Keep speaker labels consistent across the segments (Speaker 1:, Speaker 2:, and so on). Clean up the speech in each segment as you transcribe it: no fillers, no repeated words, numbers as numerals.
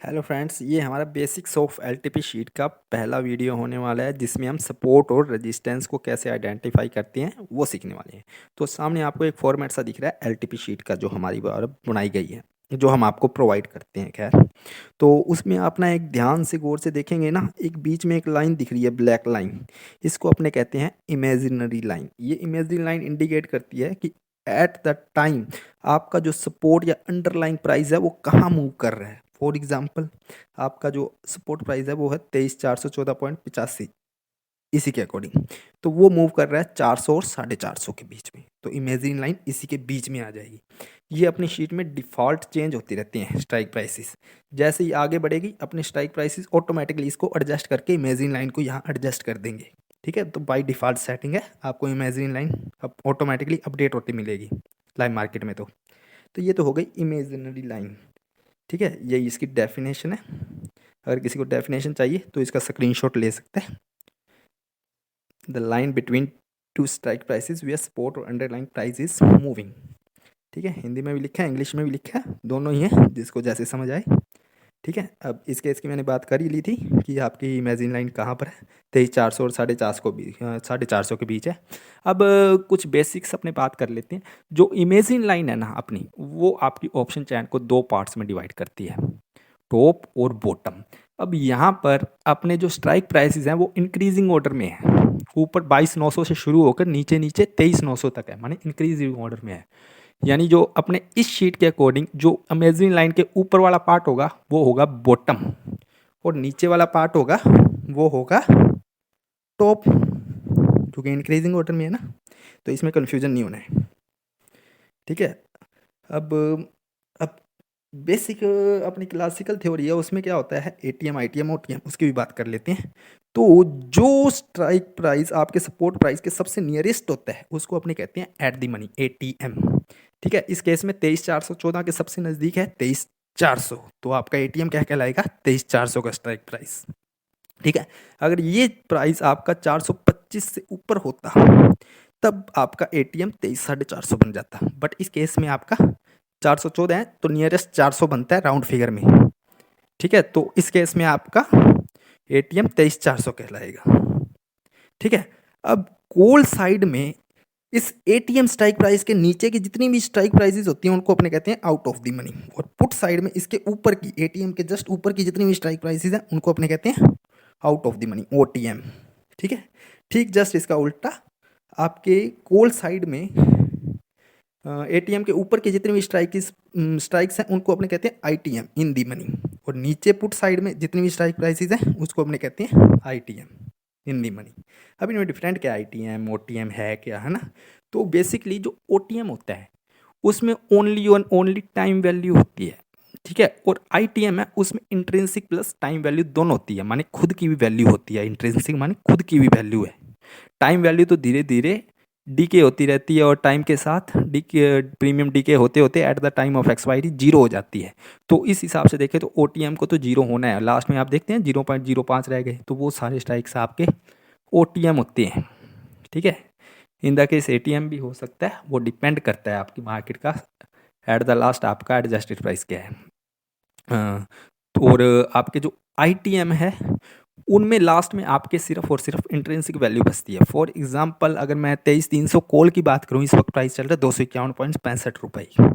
Speaker 1: Hello friends, ये हमारा basics of LTP sheet का पहला वीडियो होने वाला है जिसमें हम सपोर्ट और रेजिस्टेंस को कैसे आइडेंटिफाई करते हैं वो सीखने वाले हैं। तो सामने आपको एक फॉर्मेट सा दिख रहा है एलटीपी शीट का, जो हमारी द्वारा बनाई गई है, जो हम आपको प्रोवाइड करते हैं। खैर, तो उसमें आप ना एक ध्यान से गौर से देखेंगे ना, एक बीच में एक लाइन दिख रही है, ब्लैक लाइन। इसको अपने कहते हैं इमेजिनरी लाइन। ये इमेजिनरी लाइन इंडिकेट करती है कि एट द टाइम आपका जो सपोर्ट या अंडरलाइन प्राइस है वो कहाँ मूव कर रहा है। फॉर एग्जाम्पल, आपका जो सपोर्ट प्राइस है वो है 23,414.85, इसी के अकॉर्डिंग तो वो मूव कर रहा है 400 और 450 के बीच में। तो इमेजिन लाइन इसी के बीच में आ जाएगी। ये अपनी शीट में डिफ़ॉल्ट चेंज होती रहती हैं स्ट्राइक प्राइसेस। जैसे ही आगे बढ़ेगी अपने स्ट्राइक प्राइसेस ऑटोमेटिकली इसको एडजस्ट करके इमेजिन लाइन को यहाँ एडजस्ट कर देंगे। ठीक है, तो बाय डिफ़ॉल्ट सेटिंग है, आपको इमेजिन लाइन अब ऑटोमेटिकली अपडेट होती मिलेगी लाइव मार्केट में। तो ये तो हो गई इमेजिनरी लाइन। ठीक है, यही इसकी डेफिनेशन है। अगर किसी को डेफिनेशन चाहिए तो इसका स्क्रीनशॉट ले सकते हैं। The line between two strike prices way support और अंडरलाइन प्राइस इज मूविंग। ठीक है, हिंदी में भी लिखा है, इंग्लिश में भी लिखा है, दोनों ही है, जिसको जैसे समझ आए। ठीक है, अब इस केस की मैंने बात कर ही ली थी कि आपकी इमेजिन लाइन कहाँ पर है, 23,400 और 450 के बीच है। अब कुछ बेसिक्स अपने बात कर लेते हैं। जो इमेजिन लाइन है ना अपनी, वो आपकी ऑप्शन चैन को दो पार्ट्स में डिवाइड करती है, टॉप और बॉटम। अब यहाँ पर अपने जो स्ट्राइक प्राइसेस हैं वो इंक्रीजिंग ऑर्डर में है। ऊपर 22,900 से शुरू होकर नीचे नीचे 23,900 तक है, माने इंक्रीजिंग ऑर्डर में है। यानी जो अपने इस शीट के अकॉर्डिंग जो अमेजिंग लाइन के ऊपर वाला पार्ट होगा वो होगा बॉटम, और नीचे वाला पार्ट होगा वो होगा टॉप, क्योंकि इंक्रीजिंग ऑर्डर में है ना, तो इसमें कन्फ्यूजन नहीं होना है। ठीक है, अब अब बेसिक अपनी क्लासिकल थ्योरी है, उसमें क्या होता है, एटीएम आईटीएम ओटीएम, उसकी भी बात कर लेते हैं। तो जो स्ट्राइक प्राइस आपके सपोर्ट प्राइस के सबसे नियरेस्ट होता है उसको अपने कहते हैं एट द मनी, एटीएम। ठीक है, इस केस में 23,414 के सबसे नज़दीक है 23,400, तो आपका एटीएम क्या कहलाएगा, 23,400 का स्ट्राइक प्राइस। ठीक है, अगर ये प्राइस आपका 425 से ऊपर होता तब आपका एटीएम 23,450 बन जाता, बट इस केस में आपका 414 है तो नियरेस्ट 400 बनता है राउंड फिगर में। ठीक है, तो इस केस में आपका एटीएम 23,400 कहलाएगा। ठीक है, अब कॉल साइड में इस एटीएम स्ट्राइक प्राइस के नीचे की जितनी भी स्ट्राइक प्राइसेस होती हैं उनको अपने कहते हैं आउट ऑफ द मनी, और पुट साइड में इसके ऊपर की, एटीएम के जस्ट ऊपर की जितनी भी स्ट्राइक प्राइसेस हैं उनको अपने कहते हैं out of the money, OTM. ठीक है, ठीक जस्ट इसका उल्टा आपके कॉल साइड में एटीएम के ऊपर के जितने भी स्ट्राइक्स हैं उनको अपने कहते हैं आईटीएम, इन दी मनी, और नीचे पुट साइड में जितनी भी स्ट्राइक प्राइसेस हैं उसको अपने कहते हैं आईटीएम, इन दी मनी। अब इनमें डिफरेंट क्या, आईटीएम ओटीएम है क्या, है ना। तो बेसिकली जो ओटीएम होता है उसमें ओनली और ओनली टाइम वैल्यू होती है। ठीक है, और आईटीएम है उसमें इंट्रिंसिक प्लस टाइम वैल्यू दोनों होती है, माने खुद की भी वैल्यू होती है। इंट्रिंसिक माने खुद की भी वैल्यू है, टाइम वैल्यू तो धीरे धीरे डीके होती रहती है, और टाइम के साथ डीके, प्रीमियम डीके होते होते at the time of expiry zero हो जाती है। तो इस हिसाब से देखें तो ओटीएम को तो जीरो होना है, लास्ट में आप देखते हैं 0.05 रह गए, तो वो सारे स्ट्राइक्स आपके ओटीएम होते हैं। ठीक है, इन द केस एटीएम भी हो सकता है, वो डिपेंड करता है आपकी मार्केट का एट द लास्ट आपका एडजस्टेड प्राइस क्या है। और आपके जो आईटीएम है उनमें लास्ट में आपके सिर्फ और सिर्फ इंट्रिंसिक वैल्यू बचती है। फॉर एग्जांपल, अगर मैं 23,300 कॉल की बात करूं, इस वक्त प्राइस चल रहा है 251.65 रुपये।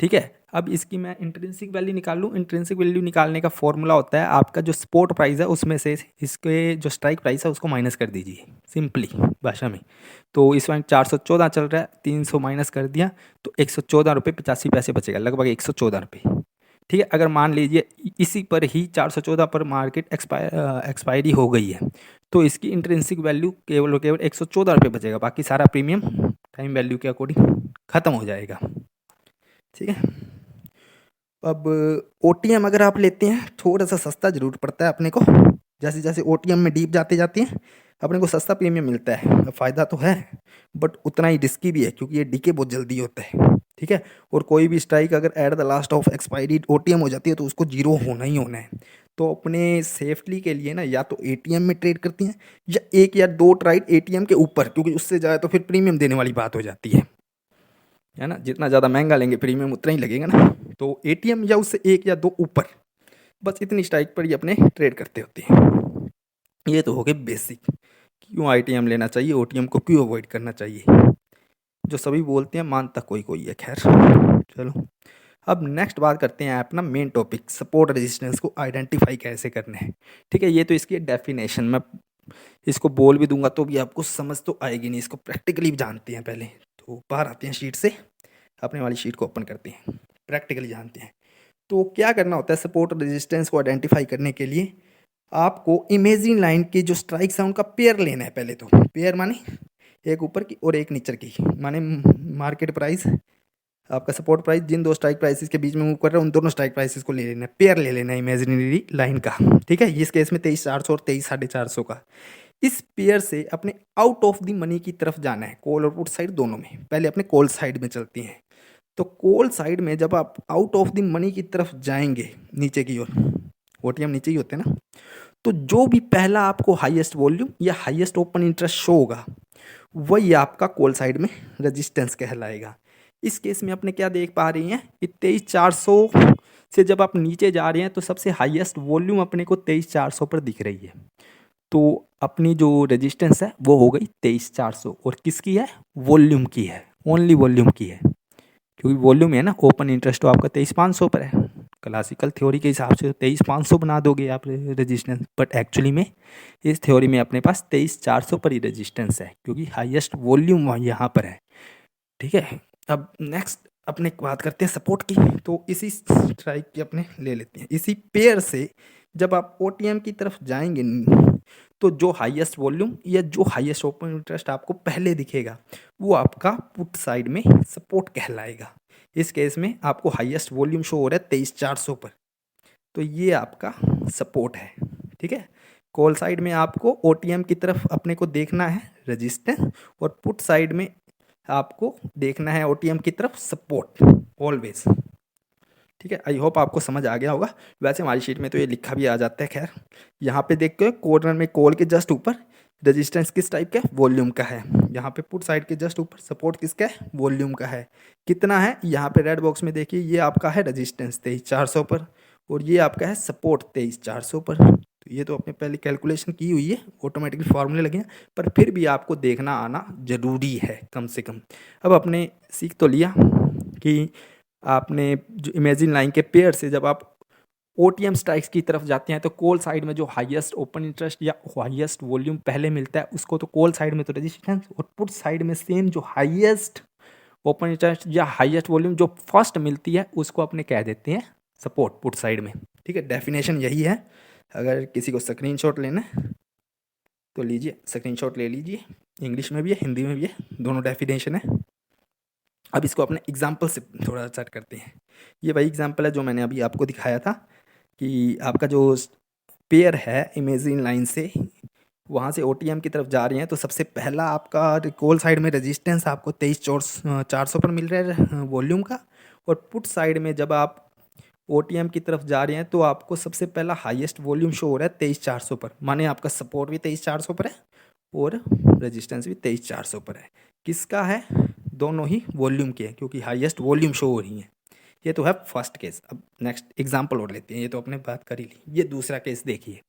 Speaker 1: ठीक है, अब इसकी मैं इंट्रिंसिक वैल्यू निकाल लूँ। इंट्रिंसिक वैल्यू निकालने का फॉर्मूला होता है, आपका जो स्पॉट प्राइस है उसमें से इसके जो स्ट्राइक प्राइस है उसको माइनस कर दीजिए, सिंपली भाषा में। तो इस वक्त 414 चल रहा है, 300 माइनस कर दिया तो 114 रुपये 85 पैसे बचेगा, लगभग 114 रुपये। ठीक है, अगर मान लीजिए इसी पर ही 414 पर मार्केट एक्सपायरी हो गई है तो इसकी इंट्रिंसिक वैल्यू केवल और केवल 114 रुपये बचेगा, बाकी सारा प्रीमियम टाइम वैल्यू के अकॉर्डिंग ख़त्म हो जाएगा। ठीक है, अब ओटीएम अगर आप लेते हैं थोड़ा सा सस्ता जरूर पड़ता है अपने को, जैसे जैसे ओटीएम में डीप जाते जाते हैं अपने को सस्ता प्रीमियम मिलता है, फ़ायदा तो है बट उतना ही रिस्की भी है क्योंकि ये डीके बहुत जल्दी होता है। ठीक है, और कोई भी स्ट्राइक अगर at the last of expiry OTM हो जाती है तो उसको जीरो होना ही होना है। तो अपने सेफ्टी के लिए ना या तो एटीएम में ट्रेड करती हैं या एक या दो ट्राइड एटीएम के ऊपर, क्योंकि उससे जाए तो फिर प्रीमियम देने वाली बात हो जाती है ना। जितना ज़्यादा महंगा लेंगे प्रीमियम उतना ही लगेगा ना। तो एटीएम या उससे एक या दो ऊपर बस इतनी स्ट्राइक पर ही अपने ट्रेड करते होते हैं। ये तो हो गए बेसिक, क्यों आईटीएम लेना चाहिए, ओटीएम को क्यों अवॉइड करना चाहिए, जो सभी बोलते हैं मानता कोई कोई है। खैर चलो, अब नेक्स्ट बात करते हैं अपना मेन टॉपिक, सपोर्ट रेजिस्टेंस को आइडेंटिफाई कैसे करने हैं। ठीक है, ये तो इसकी डेफिनेशन मैं इसको बोल भी दूंगा तो भी आपको समझ तो आएगी नहीं, इसको प्रैक्टिकली भी जानते हैं। पहले तो बाहर आते हैं शीट से, अपने वाली शीट को ओपन करते हैं, प्रैक्टिकली जानते हैं। तो क्या करना होता है सपोर्ट रेजिस्टेंस को आइडेंटिफाई करने के लिए, आपको इमेजिन लाइन की जो स्ट्राइक्स है उनका पेयर लेना है। पहले तो पेयर माने एक ऊपर की और एक नीचे की, माने मार्केट प्राइस, आपका सपोर्ट प्राइस जिन दो स्ट्राइक प्राइसेस के बीच में मूव कर रहा है उन दोनों स्ट्राइक प्राइसेस को ले लेना है, पेयर ले लेना है इमेजिनरी लाइन का। ठीक है, इस केस में 23,400 और 23,450 का। इस पेयर से अपने आउट ऑफ द मनी की तरफ जाना है, कॉल और पुट साइड दोनों में। पहले अपने कॉल साइड में चलती हैं। तो कॉल साइड में जब आप आउट ऑफ द मनी की तरफ जाएंगे नीचे की ओर, ओटीएम नीचे ही होते हैं ना, तो जो भी पहला आपको हाईएस्ट वॉल्यूम या हाईएस्ट ओपन इंटरेस्ट शो होगा वही आपका कॉल साइड में रेजिस्टेंस कहलाएगा। इस केस में अपने क्या देख पा रही हैं कि 23,400 से जब आप नीचे जा रहे हैं तो सबसे हाईएस्ट वॉल्यूम अपने को 23,400 पर दिख रही है। तो अपनी जो रेजिस्टेंस है वो हो गई 23,400, और किसकी है, वॉल्यूम की है, ओनली वॉल्यूम की है, क्योंकि वॉल्यूम है ना, ओपन इंटरेस्ट तो आपका 23,500 पर है। क्लासिकल थ्योरी के हिसाब से 23,500 बना दोगे आप रेजिस्टेंस, बट एक्चुअली में इस थ्योरी में अपने पास 23,400 पर ही रेजिस्टेंस है, क्योंकि हाईएस्ट वॉल्यूम यहाँ पर है। ठीक है, अब नेक्स्ट अपने बात करते हैं सपोर्ट की। तो इसी स्ट्राइक की अपने ले लेते हैं, इसी पेयर से जब आप ओटीएम की तरफ जाएंगे तो जो हाईएस्ट वॉल्यूम या जो हाईएस्ट ओपन इंटरेस्ट आपको पहले दिखेगा वो आपका पुट साइड में सपोर्ट कहलाएगा। इस केस में आपको हाईएस्ट वॉल्यूम शो हो रहा है 23,400 पर, तो ये आपका सपोर्ट है। ठीक है, कॉल साइड में आपको ओटीएम की तरफ अपने को देखना है रेजिस्टेंस, और पुट साइड में आपको देखना है ओटीएम की तरफ सपोर्ट ऑलवेज। ठीक है, आई होप आपको समझ आ गया होगा। वैसे हमारी शीट में तो ये लिखा भी आ जाता है। खैर यहाँ पे देख के कॉर्नर में कॉल के जस्ट ऊपर रेजिस्टेंस किस टाइप का है, वॉल्यूम का है। यहाँ पे पुट साइड के जस्ट ऊपर सपोर्ट किसका है, वॉल्यूम का है। कितना है, यहाँ पे रेड बॉक्स में देखिए, ये आपका है रेजिस्टेंस 23,400 पर, और ये आपका है सपोर्ट 23,400 पर। तो ये तो अपने पहले कैलकुलेशन की हुई है, ऑटोमेटिकली फार्मूले लगे हैं, पर फिर भी आपको देखना आना जरूरी है कम से कम। अब आपने सीख तो लिया कि आपने जो इमेजिन लाइन के पेयर से जब आप ओटीएम स्ट्राइक्स की तरफ जाते हैं तो कॉल साइड में जो हाईएस्ट ओपन इंटरेस्ट या हाईएस्ट वॉल्यूम पहले मिलता है उसको तो कॉल साइड में तो रेजिस्टेंस, और पुट साइड में सेम जो हाईएस्ट ओपन इंटरेस्ट या हाईएस्ट वॉल्यूम जो फर्स्ट मिलती है उसको अपने कह देते हैं सपोर्ट पुट साइड में। ठीक है, डेफिनेशन यही है। अगर किसी को स्क्रीनशॉट लेना है तो लीजिए, स्क्रीनशॉट ले लीजिए, इंग्लिश में भी है हिंदी में भी है, दोनों डेफिनेशन है। अब इसको अपने एग्जाम्पल से थोड़ा सेट करते हैं। ये वही एग्जाम्पल है जो मैंने अभी आपको दिखाया था कि आपका जो पेयर है इमेजिन लाइन से वहाँ से ओटीएम की तरफ जा रही हैं, तो सबसे पहला आपका कॉल साइड में रेजिस्टेंस आपको 23,400 पर मिल रहा है वॉल्यूम का, और पुट साइड में जब आप ओटीएम की तरफ जा रहे हैं तो आपको सबसे पहला हाईएस्ट वॉल्यूम शो हो रहा है 23,400 पर, माने आपका सपोर्ट भी 23,400 पर है और रेजिस्टेंस भी 23,400 पर है। किसका है, दोनों ही वॉल्यूम के हैं, क्योंकि हाईएस्ट वॉल्यूम शो हो रही है। ये तो है फर्स्ट केस। अब नेक्स्ट एग्जांपल और लेते हैं, ये तो अपने बात कर ही ली। ये दूसरा केस देखिए,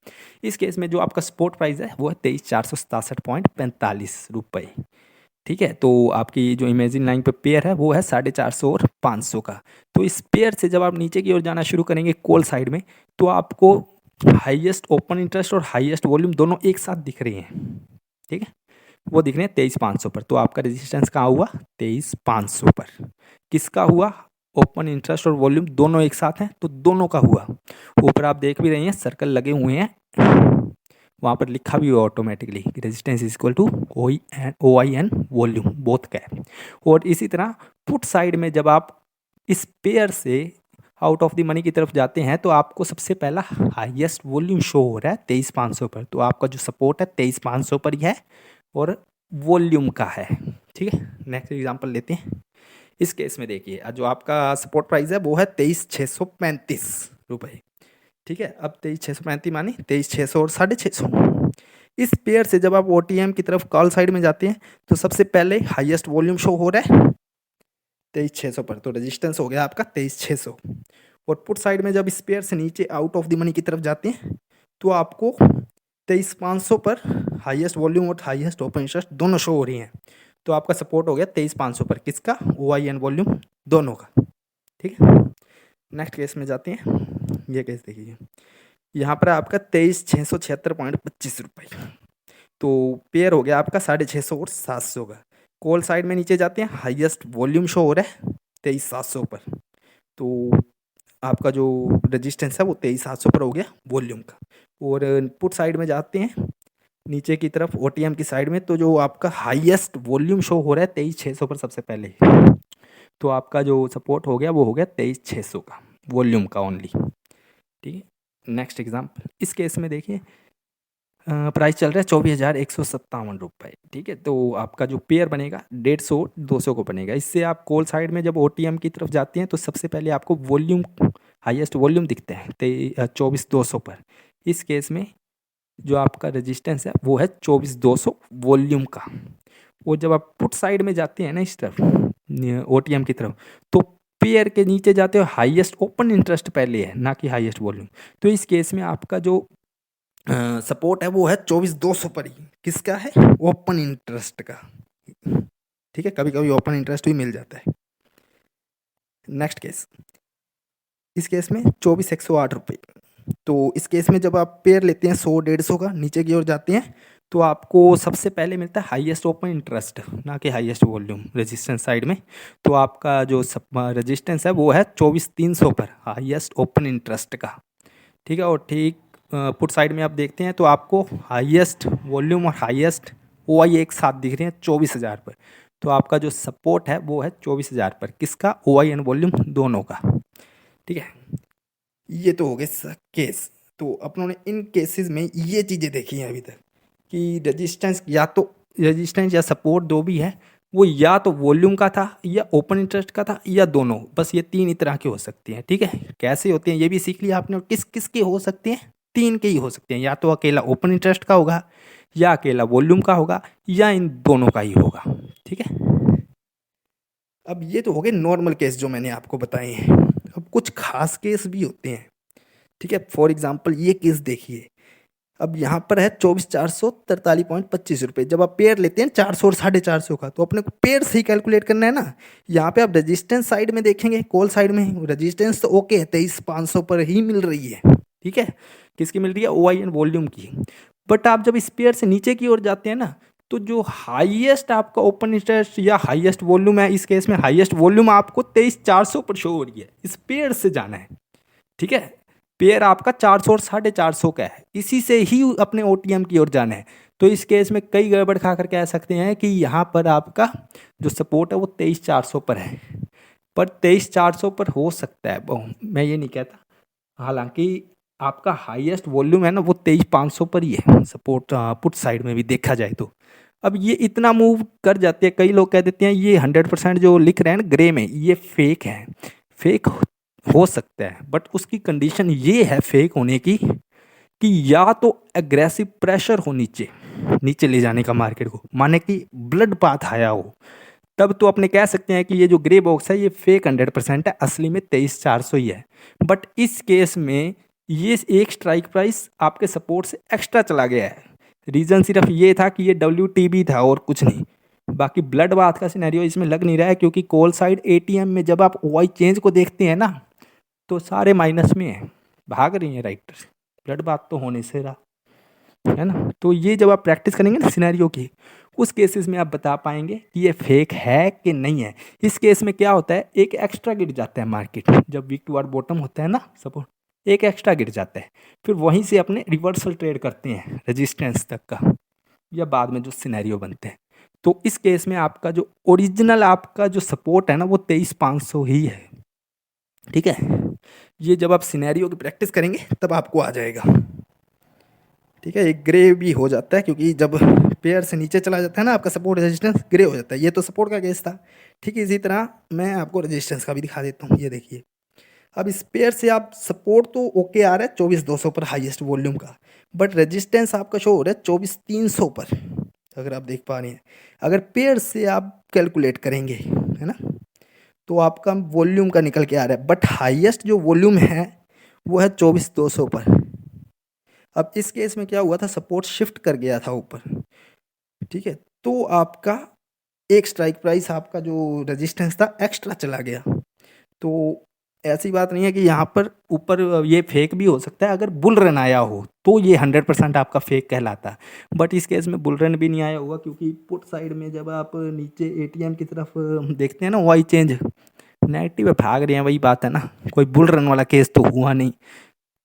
Speaker 1: इस केस में जो आपका स्पॉट प्राइस है वो है 23,467.45 रुपये। ठीक है, तो आपकी जो इमेजिन लाइन पे पेयर है वो है 450 और 500 का। तो इस पेयर से जब आप नीचे की ओर जाना शुरू करेंगे कॉल साइड में तो आपको हाईएस्ट ओपन इंटरेस्ट और हाईएस्ट वॉल्यूम दोनों एक साथ दिख रही हैं। ठीक है, वो दिख रहे हैं 23,500 पर। तो आपका रेजिस्टेंस कहाँ हुआ, 23,500 पर। किसका हुआ, ओपन इंटरेस्ट और वॉल्यूम दोनों एक साथ हैं तो दोनों का हुआ। ऊपर आप देख भी रहे हैं सर्कल लगे हुए हैं, वहाँ पर लिखा भी हुआ automatically resistance is equal to O I N volume both का है। और इसी तरह पुट साइड में जब आप इस पेयर से आउट ऑफ द मनी की तरफ जाते हैं तो आपको सबसे पहला हाईएस्ट वॉल्यूम शो हो रहा है 23,500 पर। तो आपका जो सपोर्ट है 23,500 पर ही है और वॉल्यूम का है। ठीक है, नेक्स्ट एग्जांपल लेते हैं। इस केस में देखिए जो आपका सपोर्ट प्राइस है वो है 23,635 रुपये। ठीक है, अब 23,635 मानी 23,600 और 650। इस पेयर से जब आप ओटीएम की तरफ कॉल साइड में जाते हैं तो सबसे पहले हाईएस्ट वॉल्यूम शो हो रहा है 23,600 पर, तो रेजिस्टेंस हो गया आपका 23,600, और पुट साइड में जब इस पेयर से नीचे आउट ऑफ द मनी की तरफ जाते हैं तो आपको 23,500 पर हाईएस्ट वॉल्यूम और हाईएस्ट ओपन इंटरेस्ट दोनों शो हो रही हैं। तो आपका सपोर्ट हो गया 23,500 पर, किसका? OI एंड वॉल्यूम दोनों का। ठीक है, नेक्स्ट केस में जाते हैं। ये केस देखिए, यहाँ पर आपका 23,676.25 रुपये। तो पेयर हो गया आपका 650 और 700 का। कॉल साइड में नीचे जाते हैं, हाईएस्ट वॉल्यूम शो हो रहा है 23,700 पर। तो आपका जो रेजिस्टेंस है वो 23,700 पर हो गया वॉल्यूम का। और पुट साइड में जाते हैं नीचे की तरफ OTM की साइड में, तो जो आपका हाईएस्ट वॉल्यूम शो हो रहा है 23,600 पर सबसे पहले। तो आपका जो सपोर्ट हो गया वो हो गया 23,600 का वॉल्यूम का ओनली। ठीक है, नेक्स्ट एग्जाम्पल। इस केस में देखिए प्राइस चल रहा है 24,157 रुपये। ठीक है, तो आपका जो पेयर बनेगा 150 200 को बनेगा। इससे आप कॉल साइड में जब OTM की तरफ जाते हैं तो सबसे पहले आपको वॉल्यूम, हाईएस्ट वॉल्यूम दिखते हैं 24,200 पर। इस केस में जो आपका रेजिस्टेंस है वो है 24,200 वॉल्यूम का। और जब आप पुट साइड में जाते हैं ना इस तरफ OTM की तरफ, तो पेयर के नीचे जाते हो हाईएस्ट ओपन इंटरेस्ट पहले है, ना कि हाईएस्ट वॉल्यूम। तो इस केस में आपका जो सपोर्ट है वो है 24,200 पर ही। किसका है? ओपन इंटरेस्ट का। ठीक है, कभी कभी ओपन इंटरेस्ट भी मिल जाता है। नेक्स्ट केस, इस केस में 24,108 रुपये। तो इस केस में जब आप पेयर लेते हैं 100 150 का, नीचे की ओर जाते हैं तो आपको सबसे पहले मिलता है हाईएस्ट ओपन इंटरेस्ट, ना कि हाईएस्ट वॉल्यूम रेजिस्टेंस साइड में। तो आपका जो रेजिस्टेंस है वो है 24,300 पर, हाईएस्ट ओपन इंटरेस्ट का। ठीक है, और ठीक पुट साइड में आप देखते हैं तो आपको हाईएस्ट वॉल्यूम और हाईएस्ट OI एक साथ दिख रहे हैं 24,000 पर। तो आपका जो सपोर्ट है वो है 24,000 पर, किसका? OI एंड वॉल्यूम दोनों का। ठीक है, ये तो हो गए केस। तो अपनों ने इन केसेस में ये चीज़ें देखी हैं अभी तक कि रेजिस्टेंस या सपोर्ट जो भी है वो या तो वॉल्यूम का था या ओपन इंटरेस्ट का था या दोनों। बस ये तीन ही तरह के हो सकती हैं। ठीक है, कैसे होते हैं ये भी सीख लिया आपने। और किस किस के हो सकते हैं? तीन के ही हो सकते हैं, या तो अकेला ओपन इंटरेस्ट का होगा, या अकेला वॉल्यूम का होगा, या इन दोनों का ही होगा। ठीक है, अब ये तो हो गए नॉर्मल केस जो मैंने आपको बताए हैं। अब कुछ खास केस भी होते हैं। ठीक है, फॉर एग्जाम्पल ये केस देखिए। अब यहाँ पर है 24,443.25 रुपये। जब आप पेयर लेते हैं 400 और 450 का, तो अपने को पेयर से ही कैलकुलेट करना है ना। यहाँ पे आप रेजिस्टेंस साइड में देखेंगे, कॉल साइड में रेजिस्टेंस तो ओके है 23,500 पर ही मिल रही है। ठीक है, किसकी मिल रही है? OI एंड वॉल्यूम की। बट आप जब इस पेयर से नीचे की ओर जाते हैं ना, तो जो हाईएस्ट आपका ओपन इंटरेस्ट या हाईएस्ट वॉल्यूम है, इस केस में हाईएस्ट वॉल्यूम आपको 23,400 पर शो हो रही है। इस पेयर से जाना है। ठीक है, पेयर आपका 400 और 450 का है, इसी से ही अपने OTM की ओर जाना है। तो इस केस में कई गड़बड़ खा कर कह सकते हैं कि यहाँ पर आपका जो सपोर्ट है वो 23,400 पर है। पर 23,400 पर हो सकता है, मैं ये नहीं कहता। हालांकि आपका हाईएस्ट वॉल्यूम है ना वो 23,500 पर ही है सपोर्ट, पुट साइड में भी देखा जाए तो। अब ये इतना मूव कर जाते हैं, कई लोग कह देते हैं ये 100% जो लिख रहे हैं ना ग्रे में, ये फेक है। फेक हो सकता है, बट उसकी कंडीशन ये है फेक होने की कि या तो एग्रेसिव प्रेशर हो नीचे नीचे ले जाने का मार्केट को, माने कि ब्लड पाथ आया हो, तब तो अपने कह सकते हैं कि ये जो ग्रे बॉक्स है ये फेक 100% है, असली में 23,400 ही है। बट इस केस में ये एक स्ट्राइक प्राइस आपके सपोर्ट से एक्स्ट्रा चला गया है। रीज़न सिर्फ ये था कि ये WTB था और कुछ नहीं। बाकी ब्लड बाथ का सिनेरियो इसमें लग नहीं रहा है, क्योंकि कॉल साइड ATM में जब आप OI चेंज को देखते हैं ना तो सारे माइनस में है, भाग रही हैं राइटर्स। ब्लड बाथ तो होने से रहा है ना। तो ये जब आप प्रैक्टिस करेंगे ना सिनेरियो की, उस केसेस में आप बता पाएंगे कि ये फेक है कि नहीं है। इस केस में क्या होता है, एक एक्स्ट्रा गिर जाता है मार्केट, जब वीक टू आर बॉटम होता है ना सपोर्ट, एक एक्स्ट्रा गिर जाता है, फिर वहीं से अपने रिवर्सल ट्रेड करते हैं रेजिस्टेंस तक का, या बाद में जो सिनेरियो बनते हैं। तो इस केस में आपका जो ओरिजिनल आपका जो सपोर्ट है ना वो 23,500 ही है। ठीक है, ये जब आप सिनेरियो की प्रैक्टिस करेंगे तब आपको आ जाएगा। ठीक है, एक ग्रे भी हो जाता है, क्योंकि जब पेयर से नीचे चला जाता है ना आपका सपोर्ट रेजिस्टेंस ग्रे हो जाता है। ये तो सपोर्ट का केस था। ठीक है, इसी तरह मैं आपको रेजिस्टेंस का भी दिखा देता हूँ। ये देखिए, अब इस पेयर से आप सपोर्ट तो ओके आ रहा है 24,200 पर हाईएस्ट वॉल्यूम का, बट रेजिस्टेंस आपका शो हो रहा है 24,300 पर, अगर आप देख पा रहे हैं। अगर पेयर से आप कैलकुलेट करेंगे है ना, तो आपका वॉल्यूम का निकल के आ रहा है, बट हाईएस्ट जो वॉल्यूम है वो है 24,200 पर। अब इस केस में क्या हुआ था, सपोर्ट शिफ्ट कर गया था ऊपर, ठीक है, तो आपका एक स्ट्राइक प्राइस, आपका जो रेजिस्टेंस था एक्स्ट्रा चला गया। तो ऐसी बात नहीं है कि यहाँ पर ऊपर ये फेक भी हो सकता है, अगर बुल रन आया हो तो ये 100% आपका फेक कहलाता है, बट इस केस में बुल रन भी नहीं आया होगा, क्योंकि पुट साइड में जब आप नीचे एटीएम की तरफ देखते हैं ना, वाई चेंज नेगेटिव भाग रहे हैं, वही बात है ना, कोई बुल रन वाला केस तो हुआ नहीं,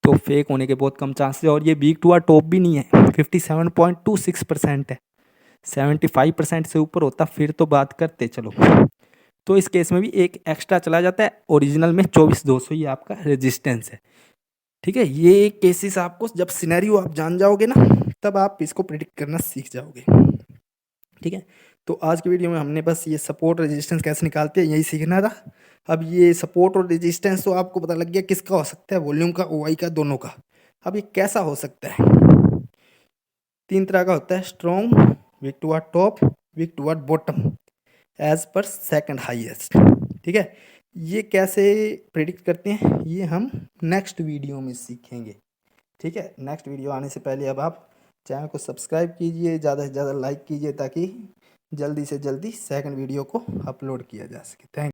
Speaker 1: तो फेक होने के बहुत कम चांसेस है। और ये वीक टू आर टॉप भी नहीं है, 57.26% है, 75% से ऊपर होता फिर तो बात करते चलो। तो इस केस में भी एक एक्स्ट्रा चला जाता है, ओरिजिनल में 24,200 ये आपका रेजिस्टेंस है, ठीक है। ये केसेस आपको जब सिनेरियो आप जान जाओगे ना, तब आप इसको प्रिडिक्ट करना सीख जाओगे, ठीक है। तो आज की वीडियो में हमने बस ये सपोर्ट रेजिस्टेंस कैसे निकालते हैं यही सीखना था। अब ये सपोर्ट और रेजिस्टेंस तो आपको पता लग गया किसका हो सकता है, वॉल्यूम का, ओआई का, दोनों का। अब ये कैसा हो सकता है, 3 तरह का होता है, strong, weak toward top, weak toward bottom, edge पर सेकंड हाईएस्ट, ठीक है। ये कैसे प्रिडिक्ट करते हैं ये हम नेक्स्ट वीडियो में सीखेंगे, ठीक है। नेक्स्ट वीडियो आने से पहले अब आप चैनल को सब्सक्राइब कीजिए, ज़्यादा से ज़्यादा लाइक कीजिए, ताकि जल्दी से जल्दी सेकंड वीडियो को अपलोड किया जा सके। थैंक